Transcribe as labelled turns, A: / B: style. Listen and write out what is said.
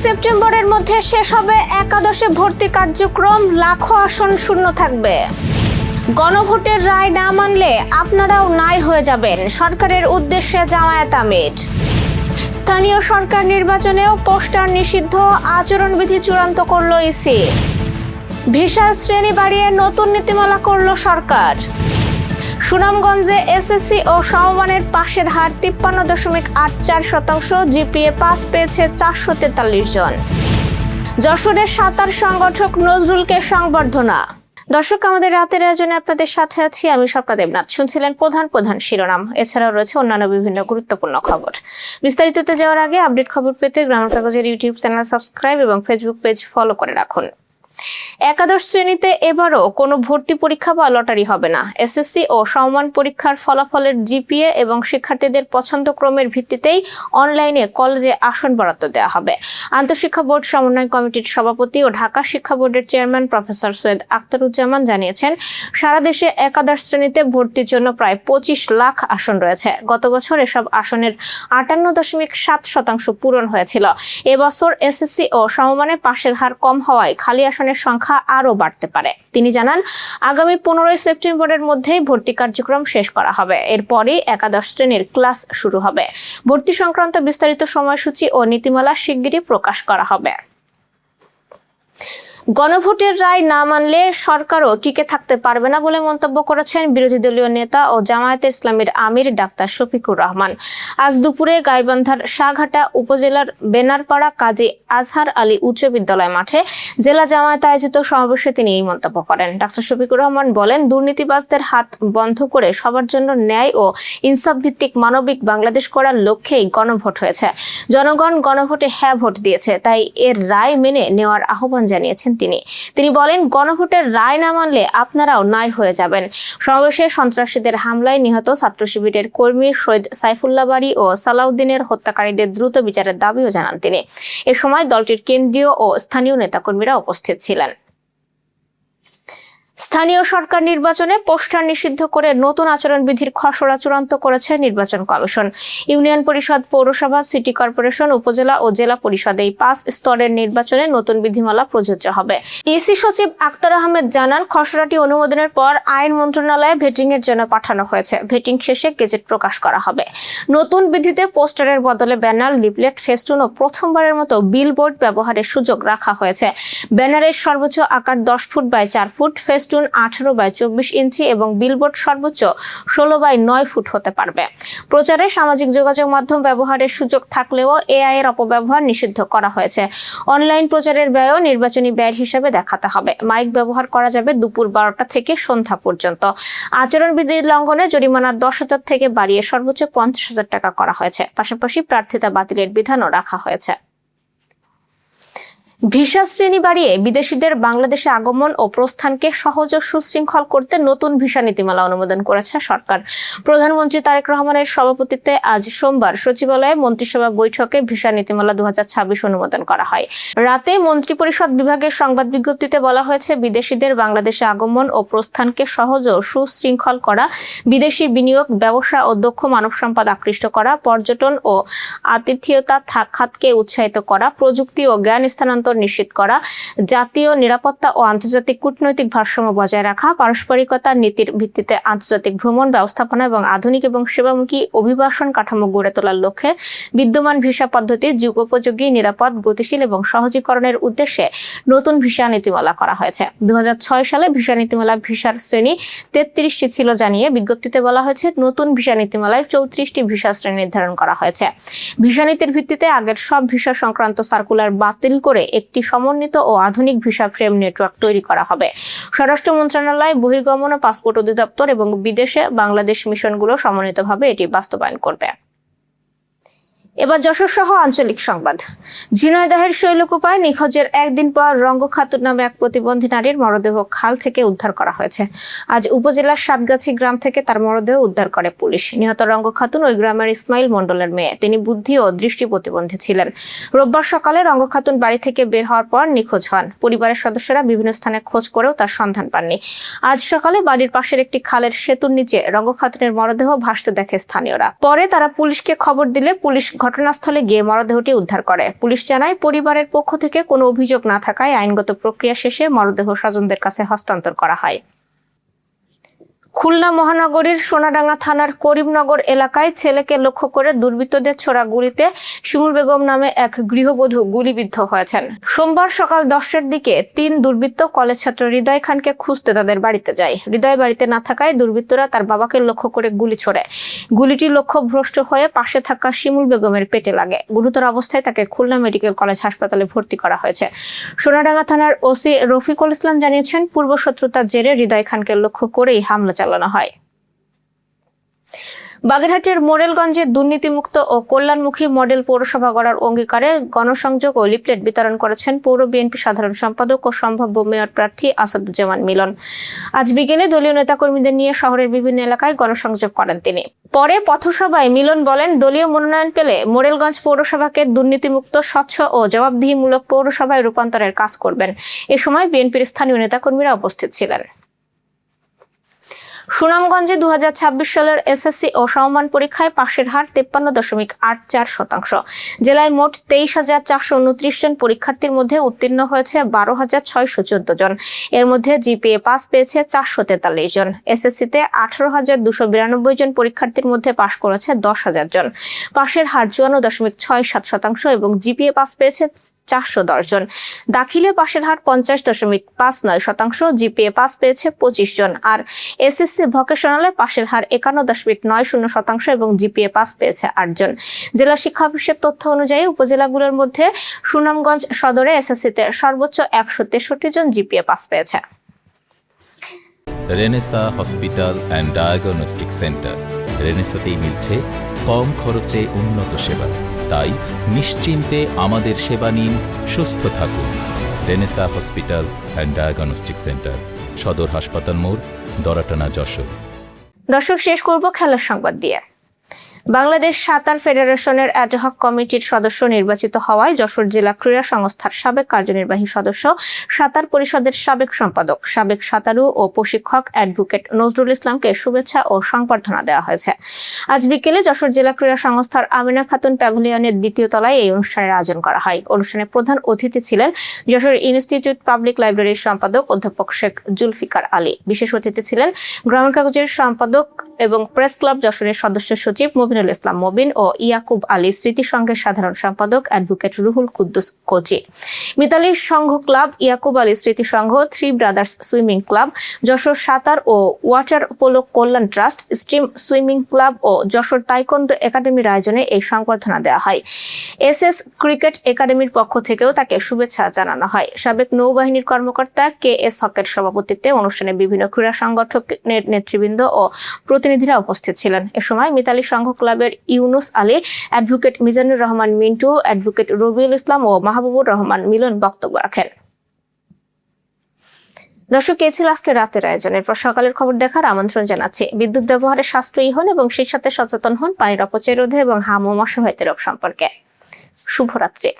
A: সেপ্টেম্বরের মধ্যে শেষ হবে একাদশে ভর্তি কার্যক্রম, লাখো আসন শূন্য থাকবে। গণভোটের রায় না মানলে আপনারাও নাই হয়ে যাবেন, সরকারের উদ্দেশ্যে জামায়াত আমির। স্থানীয় সরকার নির্বাচনেও পোস্টার নিষিদ্ধ, আচরণবিধি চূড়ান্ত করল ইসি। ভিসার শ্রেণী বাড়িয়ে নতুন নীতিমালা করল সরকার। সুনামগঞ্জে এসএসসি ও সমমানের পাশের হার 53.84%, জিপিএ পাস পেয়েছে 443 জন। যশোরের সাঁতার সংগঠক নজরুলকে সংবর্ধনা। দর্শক, আমাদের রাতের আয়োজনে আপনাদের সাথে আছি আমি স্বপ্না দেবনাথ। শুনছিলেন প্রধান শিরোনাম, এছাড়াও রয়েছে অন্যান্য বিভিন্ন গুরুত্বপূর্ণ খবর। বিস্তারিততে যাওয়ার আগে আপডেট খবর পেতে গ্রামের কাগজের ইউটিউব চ্যানেল সাবস্ক্রাইব এবং ফেসবুক পেজ ফলো করে রাখুন। একাদশ শ্রেণীতে এবারও কোনো ভর্তি পরীক্ষা বা লটারি হবে না। এসএসসি ও সমমান পরীক্ষার ফলাফলের জিপিএ এবং শিক্ষার্থীদের পছন্দক্রমের ভিত্তিতেই অনলাইনে কলেজে আসন বরাদ্দ দেওয়া হবে। আন্তঃশিক্ষা বোর্ড সমন্বয় কমিটির সভাপতি ও ঢাকা শিক্ষা বোর্ডের চেয়ারম্যান প্রফেসর সৈয়দ আখতারুজ্জামান জানিয়েছেন, সারা দেশে একাদশ শ্রেণীতে ভর্তির জন্য প্রায় 25 লাখ আসন রয়েছে। গত বছর এসব আসনের 58.7% পূরণ হয়েছিল। এবছর এসএসসি ও সমমানে পাশের হার কম হওয়ায় খালি আসনের সংখ্যা আরো বাড়তে পারে। তিনি জানান, আগামী 15 সেপ্টেম্বরের মধ্যেই ভর্তি কার্যক্রম শেষ করা হবে। এরপরই একাদশ শ্রেণীর ক্লাস শুরু হবে। ভর্তি সংক্রান্ত বিস্তারিত সময়সূচি ও নীতিমালা শিগগিরই প্রকাশ করা হবে। গণভোটের রায় না মানলে সরকারও টিকে থাকতে পারবে না বলে মন্তব্য করেছেন বিরোধী দলীয় নেতা ও জামায়াতে ইসলামীর আমির ডাক্তার শফিকুর রহমান। আজ দুপুরে গাইবান্ধার শাহঘাটা উপজেলার বেনারপাড়া কাজী আজহার আলী উচ্চ বিদ্যালয় মাঠে জেলা জামায়াত আয়োজিত সমাবেশে তিনি এই মন্তব্য করেন। ডাক্তার শফিকুর রহমান বলেন, দুর্নীতিবাজদের হাত বন্ধ করে সবার জন্য ন্যায় ও ইনসাফ ভিত্তিক মানবিক বাংলাদেশ করার লক্ষ্যেই গণভোট হয়েছে। জনগণ গণভোটে হ্যাঁ ভোট দিয়েছে, তাই এর রায় মেনে নেওয়ার আহ্বান জানিয়েছেন তিনি বলেন, গণভোটের রায় না মানলে আপনারাও নাই হয়ে যাবেন। সমাবেশে সন্ত্রাসীদের হামলায় নিহত ছাত্র শিবিরের কর্মী শহীদ সাইফুল্লাহ বারী ও সালাউদ্দিনের হত্যাকারীদের দ্রুত বিচারের দাবিও জানান তিনি। এ সময় দলটির কেন্দ্রীয় ও স্থানীয় নেতাকর্মীরা উপস্থিত ছিলেন। স্থানীয় সরকার নির্বাচনে পোস্টার নিষিদ্ধ করে নতুন আচরণবিধির খসড়া চূড়ান্ত করেছে নির্বাচন কমিশন। ইউনিয়ন পরিষদ, পৌরসভা, সিটি কর্পোরেশন, উপজেলা ও জেলা পরিষদ এই 5 স্তরের নির্বাচনে নতুন বিধিমালা প্রযোজ্য হবে। ইসি সচিব আক্তার আহমেদ জানান, খসড়াটি অনুমোদনের পর আইন মন্ত্রণালয়ে ভেটিং এর জন্য পাঠানো হয়েছে। ভেটিং শেষে গেজেট প্রকাশ করা হবে। নতুন বিধিতে পোস্টারের বদলে ব্যানার, লিফলেট, ফেস্টুন ও প্রথমবারের মতো বিলবোর্ড ব্যবহারের সুযোগ রাখা হয়েছে। ব্যানারের সর্বোচ্চ আকার 10 foot by 4 foot, festoon 18 by 24 inch এবং বিলবোর্ড সর্বোচ্চ 16 বাই 9 ফুট হতে পারবে। প্রচারে সামাজিক যোগাযোগ মাধ্যম ব্যবহারের সুযোগ থাকলেও এআই এর অপব্যবহার নিষিদ্ধ করা হয়েছে। অনলাইন প্রচারের ব্যয়ও নির্বাচনী ব্যয়ের হিসাবে দেখাতে হবে। মাইক ব্যবহার করা যাবে দুপুর 12টা থেকে সন্ধ্যা পর্যন্ত। আচরণবিধি লঙ্ঘনে জরিমানা 10,000 থেকে বাড়িয়ে সর্বোচ্চ 50,000 টাকা করা হয়েছে। পাশাপাশি প্রার্থিতা বাতিলের বিধানও রাখা হয়েছে। ভিসা শ্রেণী বাড়িয়ে বিদেশিদের বাংলাদেশে আগমন ও প্রস্থানকে সহজ ও সুশৃঙ্খল করতে নতুন ভিসা নীতিমালা অনুমোদন করেছে সরকার। প্রধানমন্ত্রী তারেক রহমানের সভাপতিত্বে আজ সোমবার সচিবালয়ে মন্ত্রিসভা বৈঠকে ভিসা নীতিমালা 2026 অনুমোদন করা হয়। রাতে মন্ত্রিপরিষদ বিভাগের সংবাদ বিজ্ঞপ্তিতে বলা হয়েছে, বিদেশিদের বাংলাদেশে আগমন ও প্রস্থানকে সহজ ও সুশৃঙ্খল করা, বিদেশি বিনিয়োগ, ব্যবসা ও দক্ষ মানব সম্পদ আকৃষ্ট করা, পর্যটন ও আতিথেয়তা খাতকে উৎসাহিত করা, প্রযুক্তি ও জ্ঞান স্থানান্তর নিশ্চিত করা, জাতীয় নিরাপত্তা ও আন্তর্জাতিক কূটনৈতিক ভারসাম্য বজায় রাখা, পারস্পরিকতা নীতির ভিত্তিতে আন্তর্জাতিক ভ্রমণ ব্যবস্থাপনা এবং আধুনিক এবং সেবামুখী অভিবাসন কাঠামো গড়ে তোলার লক্ষ্যে বিদ্যমান ভিসা পদ্ধতি যুগোপযোগী, নিরাপদ, গতিশীল এবং সহজীকরণের উদ্দেশ্যে নতুন ভিসা নীতিমালা করা হয়েছে। 2006 সালে ভিসা নীতিমালা ভিসার শ্রেণী 33টি ছিল জানিয়ে বিজ্ঞপ্তিতে বলা হয়েছে, নতুন ভিসা নীতিমালায় 34টি ভিসা শ্রেণী নির্ধারণ করা হয়েছে। ভিসা নীতির ভিত্তিতে আগের সব ভিসা সংক্রান্ত সার্কুলার বাতিল করে একটি সমন্বিত ও আধুনিক ভিসা ফ্রেম নেটওয়ার্ক তৈরি করা হবে। স্বরাষ্ট্র মন্ত্রণালয়, বহির্গমন ও পাসপোর্ট অধিদপ্তর এবং বিদেশে বাংলাদেশ মিশনগুলো সমন্বিতভাবে এটি বাস্তবায়ন করবে। এবার যশোর সহ আঞ্চলিক সংবাদ। ঝিনাইদহের শৈলকুপায় নিখোঁজের একদিন পর রঙ্গ খাতুন নামে এক প্রতিবন্ধী নারীর মরদেহ খাল থেকে উদ্ধার করা হয়েছে। আজ উপজেলার সাতগাছি গ্রাম থেকে তার মরদেহ উদ্ধার করে পুলিশ। নিহত রঙ্গ খাতুন ওই গ্রামের ইসমাইল মণ্ডলের মেয়ে। তিনি বুদ্ধি ও দৃষ্টি প্রতিবন্ধী ছিলেন। রোববার সকালে রঙ্গ খাতুন বাড়ি থেকে বের হওয়ার পর নিখোঁজ হন। পরিবারের সদস্যরা বিভিন্ন স্থানে খোঁজ করেও তার সন্ধান পাননি। আজ সকালে বাড়ির পাশের একটি খালের সেতুর নিচে রঙ্গ খাতুনের মরদেহ ভাসতে দেখে স্থানীয়রা। পরে তারা পুলিশকে খবর দিলে পুলিশ ঘটনাস্থলে গিয়ে মরদেহটি উদ্ধার করে। পুলিশ জানায়, পরিবারের পক্ষ থেকে কোনো অভিযোগ না থাকায় আইনগত প্রক্রিয়া শেষে মরদেহ স্বজনদের কাছে হস্তান্তর করা হয়। খুলনা মহানগরীর সোনাডাঙ্গা থানার করিমনগর এলাকায় ছেলেকে লক্ষ্য করে দুর্বৃত্তদের ছোড়া গুলিতে শিমুল বেগম নামে এক গৃহবধূ গুলিবিদ্ধ হয়েছেন। সোমবার সকাল 10টার দিকে 3 দুর্বৃত্ত কলেজ ছাত্র হৃদয় খানকে খুঁজতে তাদের বাড়িতে যায়। হৃদয় বাড়িতে না থাকায় দুর্বৃত্তরা তার বাবাকে লক্ষ্য করে গুলি ছোড়ে। গুলিটি লক্ষ্যভ্রষ্ট হয়ে পাশে থাকা শিমুল বেগমের পেটে লাগে। গুরুতর অবস্থায় তাকে খুলনা মেডিকেল কলেজ হাসপাতালে ভর্তি করা হয়েছে। সোনাডাঙ্গা থানার ওসি রফিকুল ইসলাম জানিয়েছেন, পূর্ব শত্রুতার জেরে হৃদয় খানকে লক্ষ্য করেই হামলা চালানো হয়। বাগেরহাটের মোরেলগঞ্জে দুর্নীতিমুক্ত ও কল্যাণমুখী মডেল পৌরসভা গড়ার অঙ্গীকারে গণসংযোগ ও লিফলেট বিতরণ করেছেন পৌর বিএনপি সাধারণ সম্পাদক ও সম্ভাব্য মেয়র প্রার্থী আসাদুজ্জামান মিলন। আজ বিকেলে দলীয় নেতাকর্মীদের নিয়ে শহরের বিভিন্ন এলাকায় গণসংযোগ করেন তিনি। পরে পথসভায় মিলন বলেন, দলীয় মনোনয়ন পেলে মোরেলগঞ্জ পৌরসভাকে দুর্নীতিমুক্ত, স্বচ্ছ ও জবাবদিহিমূলক পৌরসভায় রূপান্তরের কাজ করবেন। এ সময় বিএনপির স্থানীয় নেতাকর্মীরা উপস্থিত ছিলেন। সুনামগঞ্জে 2026 সালের এসএসসি ও সমমান পরীক্ষায় পাশের হার 53.84%। জেলায় মোট 23,429 জন পরীক্ষার্থীর মধ্যে উত্তীর্ণ হয়েছে 12,614 জন। এর মধ্যে জিপিএ পাস পেয়েছে 443 জন। এসএসসিতে 18,292 জন পরীক্ষার্থীর মধ্যে পাশ করেছে 10,000 জন। পাশের হার 54.67% এবং জিপিএ পাস পেয়েছে 410 জন। দাখিলে পাশের হার 50.59%, জিপিএ পাস পেয়েছে 25 জন। আর এসএসসি ভোকেশনালে পাশের হার 51.90% এবং জিপিএ পাস পেয়েছে 8 জন। জেলা শিক্ষা অফিসের তথ্য অনুযায়ী উপজেলাগুলোর মধ্যে সুনামগঞ্জ সদরে এসএসসিতে সর্বোচ্চ 163 জন জিপিএ পাস পেয়েছে।
B: Renaissance hospital and diagnostic centre. রেনেসাতেই মিলছে কম খরচে উন্নত সেবা। তাই নিশ্চিন্তে আমাদের সেবা নিন, সুস্থ থাকুন। Renaissance hospital and diagnostic centre, সদর হাসপাতাল মোড়, দরাটানা, যশোর।
A: দর্শক, শেষ করব খেলার সংবাদ দিয়ে। বাংলাদেশ সাঁতার ফেডারেশনের অ্যাডহক কমিটির সদস্য নির্বাচিত হওয়ায় যশোর জেলা ক্রীড়া সংস্থার সাবেক কার্যনির্বাহী সদস্য, সাঁতার পরিষদের সাবেক সম্পাদক, সাবেক সাঁতারু ও প্রশিক্ষক অ্যাডভোকেট নজরুল ইসলামকে শুভেচ্ছা ও সংবর্ধনা দেওয়া হয়েছে। আজ বিকেলে যশোর জেলা ক্রীড়া সংস্থার আমিনা খাতুন প্যাভিলিয়নের 2য় তলায় এই অনুষ্ঠানের আয়োজন করা হয়। অনুষ্ঠানে প্রধান অতিথি ছিলেন যশোর ইনস্টিটিউট পাবলিক লাইব্রেরির সম্পাদক অধ্যাপক শেখ জুলফিকার আলী। বিশেষ অতিথি ছিলেন গ্রামীণ কাগজের সম্পাদক এবং প্রেস ক্লাব যশোরের সদস্য সচিব মবিনুল ইসলাম মবিন ও ইয়াকুব আলী স্মৃতি সংঘের সাধারণ সম্পাদক অ্যাডভোকেট রুহুল কুদ্দুস কোচি, মিতালি সংঘ ক্লাব, ইয়াকুব আলী স্মৃতি সংঘ, 3 ব্রাদার্স সুইমিং ক্লাব, যশোর সাঁতার ও ওয়াটার পোলো কল্যাণ ট্রাস্ট, স্ট্রিম সুইমিং ক্লাব ও যশোর তাইকোয়ান্দো একাডেমির আয়োজনে এই সংবর্ধনা দেওয়া হয়। এসএস ক্রিকেট একাডেমির পক্ষ থেকেও তাকে শুভেচ্ছা জানানো হয়। সাবেক নৌবাহিনীর কর্মকর্তা KS হকের সভাপতিত্বে অনুষ্ঠানে বিভিন্ন ক্রীড়া সংগঠনের নেতৃবৃন্দ ও প্রতিনিধিরা উপস্থিত ছিলেন। এ সময় মিতালি সংঘ ক্লাবের ইউনুস আলী, অ্যাডভোকেট মিজানুর রহমান মিন্টু, অ্যাডভোকেট রবিউল ইসলাম ও মাহবুবুর রহমান মিলন বক্তব্য রাখেন। দর্শক, এ ছিল আজকে রাতের আয়োজন। এরপর সকালের খবর দেখার আমন্ত্রণ জানাচ্ছি। বিদ্যুৎ ব্যবহারে সাশ্রয়ী হন এবং সেই সাথে সচেতন হন পানির অপচয় রোধে এবং হাম ও মশা হইতে রোগ সম্পর্কে। শুভরাত্রি।